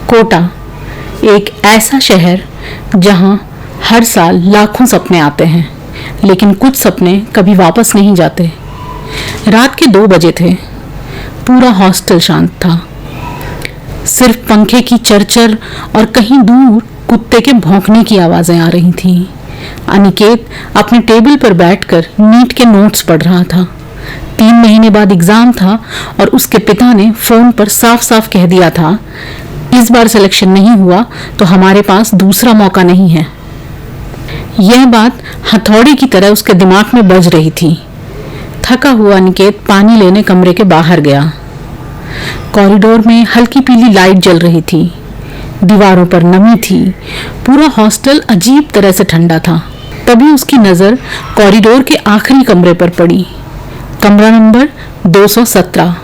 कोटा, एक ऐसा शहर जहां हर साल लाखों सपने आते हैं, लेकिन कुछ सपने कभी वापस नहीं जाते। रात के 2 बजे थे। पूरा हॉस्टल शांत था। सिर्फ पंखे की चरचर और कहीं दूर कुत्ते के भौंकने की आवाजें आ रही थीं। अनिकेत अपने टेबल पर बैठकर नीट के नोट्स पढ़ रहा था। 3 महीने बाद एग्जाम था और उसके पिता ने फोन पर साफ साफ कह दिया था, इस बार सिलेक्शन नहीं हुआ तो हमारे पास दूसरा मौका नहीं है। यह बात हथौड़े की तरह उसके दिमाग में बज रही थी। थका हुआ अनिकेत पानी लेने कमरे के बाहर गया। कॉरिडोर में हल्की पीली लाइट जल रही थी। दीवारों पर नमी थी। पूरा हॉस्टल अजीब तरह से ठंडा था। तभी उसकी नजर कॉरिडोर के आखिरी कमरे पर पड़ी, कमरा नंबर 217।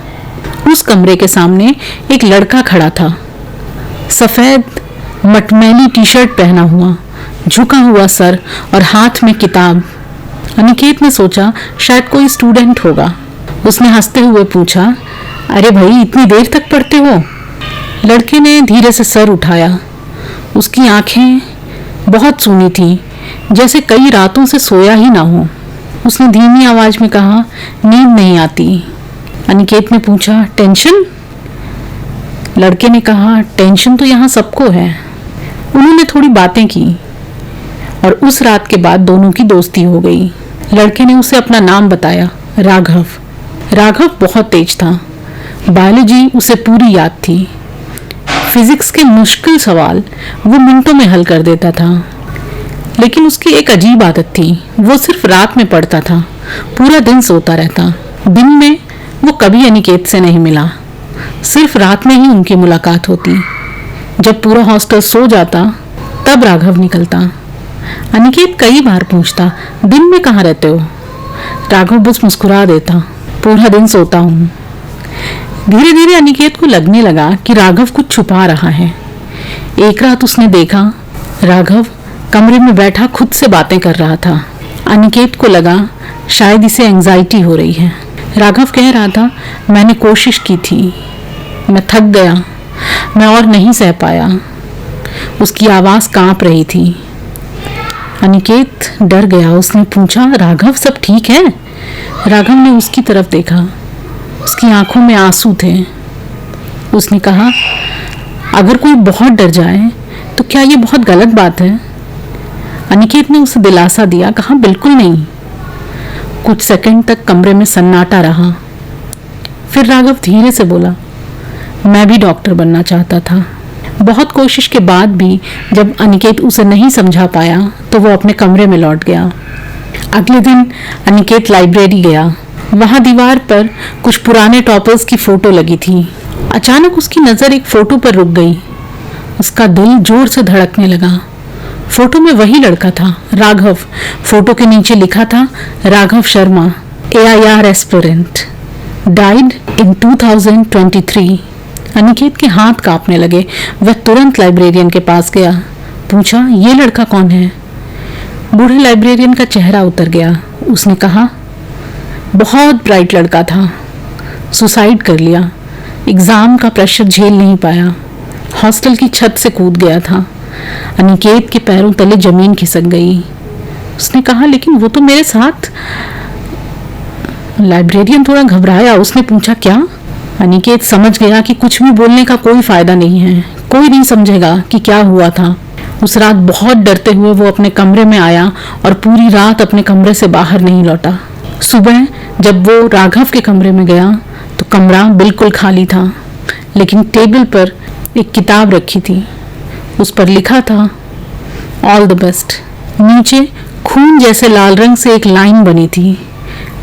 उस कमरे के सामने एक लड़का खड़ा था, सफेद मटमैली टी शर्ट पहना हुआ, झुका हुआ सर और हाथ में किताब। अनिकेत ने सोचा शायद कोई स्टूडेंट होगा। उसने हंसते हुए पूछा, अरे भाई, इतनी देर तक पढ़ते हो? लड़के ने धीरे से सर उठाया। उसकी आंखें बहुत सूनी थी, जैसे कई रातों से सोया ही ना हो। उसने धीमी आवाज में कहा, नींद नहीं आती। अनिकेत ने पूछा, टेंशन? लड़के ने कहा, टेंशन तो यहाँ सबको है। उन्होंने थोड़ी बातें की और उस रात के बाद दोनों की दोस्ती हो गई। लड़के ने उसे अपना नाम बताया, राघव। राघव बहुत तेज था। बायोलॉजी उसे पूरी याद थी। फिजिक्स के मुश्किल सवाल वो मिनटों में हल कर देता था। लेकिन उसकी एक अजीब आदत थी, वो सिर्फ रात में पढ़ता था, पूरा दिन सोता रहता। दिन में वो कभी अनिकेत से नहीं मिला, सिर्फ रात में ही उनकी मुलाकात होती। जब पूरा हॉस्टल सो जाता तब राघव निकलता। अनिकेत कई बार पूछता, दिन में कहाँ रहते हो? राघव बस मुस्कुरा देता, पूरा दिन सोता हूँ। धीरे धीरे अनिकेत को लगने लगा कि राघव कुछ छुपा रहा है। एक रात उसने देखा, राघव कमरे में बैठा खुद से बातें कर रहा था। अनिकेत को लगा शायद इसे एंजाइटी हो रही है। राघव कह रहा था, मैंने कोशिश की थी, मैं थक गया, मैं और नहीं सह पाया। उसकी आवाज कांप रही थी। अनिकेत डर गया। उसने पूछा, राघव सब ठीक है? राघव ने उसकी तरफ देखा। उसकी आंखों में आंसू थे। उसने कहा, अगर कोई बहुत डर जाए तो क्या ये बहुत गलत बात है? अनिकेत ने उसे दिलासा दिया, कहा, बिल्कुल नहीं। कुछ सेकंड तक कमरे में सन्नाटा रहा। फिर राघव धीरे से बोला, मैं भी डॉक्टर बनना चाहता था। बहुत कोशिश के बाद भी जब अनिकेत उसे नहीं समझा पाया तो वो अपने कमरे में लौट गया। अगले दिन अनिकेत लाइब्रेरी गया। वहां दीवार पर कुछ पुराने टॉपर्स की फोटो लगी थी। अचानक उसकी नजर एक फोटो पर रुक गई। उसका दिल जोर से धड़कने लगा। फोटो में वही लड़का था, राघव। फोटो के नीचे लिखा था, Raghav Sharma, AIR aspirant, died in 2023। Aniket के हाथ कांपने लगे। वह तुरंत लाइब्रेरियन के पास गया। पूछा, ये लड़का कौन है? बूढ़े लाइब्रेरियन का चेहरा उतर गया। उसने कहा, बहुत ब्राइट लड़का था, सुसाइड कर लिया, एग्जाम का प्रेशर झेल नहीं पाया, हॉस्टल की छत से कूद गया था। अनिकेत के पैरों तले जमीन खिसक गई। उसने कहा, लेकिन वो तो मेरे साथ। लाइब्रेरियन थोड़ा घबराया। उसने पूछा, क्या? अनिकेत समझ गया कि कुछ भी बोलने का कोई फायदा नहीं है। कोई नहीं समझेगा कि क्या हुआ था। उस रात बहुत डरते हुए वो अपने कमरे में आया और पूरी रात अपने कमरे से बाहर नहीं लौटा। सुबह जब वो राघव के कमरे में गया तो कमरा बिल्कुल खाली था, लेकिन टेबल पर एक किताब रखी थी। उस पर लिखा था, ऑल द बेस्ट। नीचे खून जैसे लाल रंग से एक लाइन बनी थी।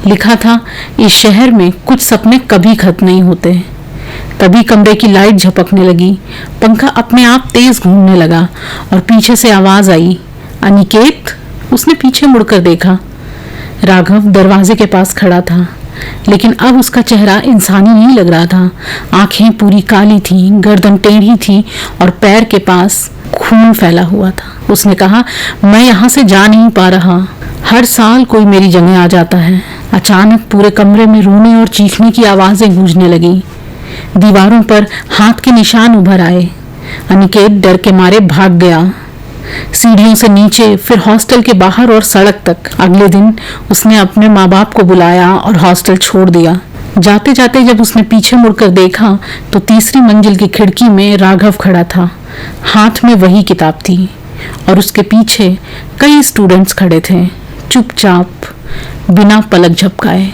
लिखा था, इस शहर में कुछ सपने कभी खत्म नहीं होते। तभी कमरे की लाइट झपकने लगी, पंखा अपने आप तेज घूमने लगा और पीछे से आवाज आई, अनिकेत। उसने पीछे मुड़कर देखा। राघव दरवाजे के पास खड़ा था, लेकिन अब उसका चेहरा इंसानी नहीं लग रहा था। आंखें पूरी काली थी, गर्दन टेढ़ी थी और पैर के पास खून फैला हुआ था। उसने कहा, मैं यहाँ से जा नहीं पा रहा। हर साल कोई मेरी जगह आ जाता है। अचानक पूरे कमरे में रोने और चीखने की आवाजें गूंजने लगी। दीवारों पर हाथ के निशान उभर आए। अनिकेत डर के मारे भाग गया, सीढ़ियों से नीचे, फिर हॉस्टल के बाहर और सड़क तक। अगले दिन उसने अपने माँ बाप को बुलाया और हॉस्टल छोड़ दिया। जाते जाते जब उसने पीछे मुड़कर देखा तो तीसरी मंजिल की खिड़की में राघव खड़ा था। हाथ में वही किताब थी और उसके पीछे कई स्टूडेंट्स खड़े थे, चुपचाप, बिना पलक झपकाए।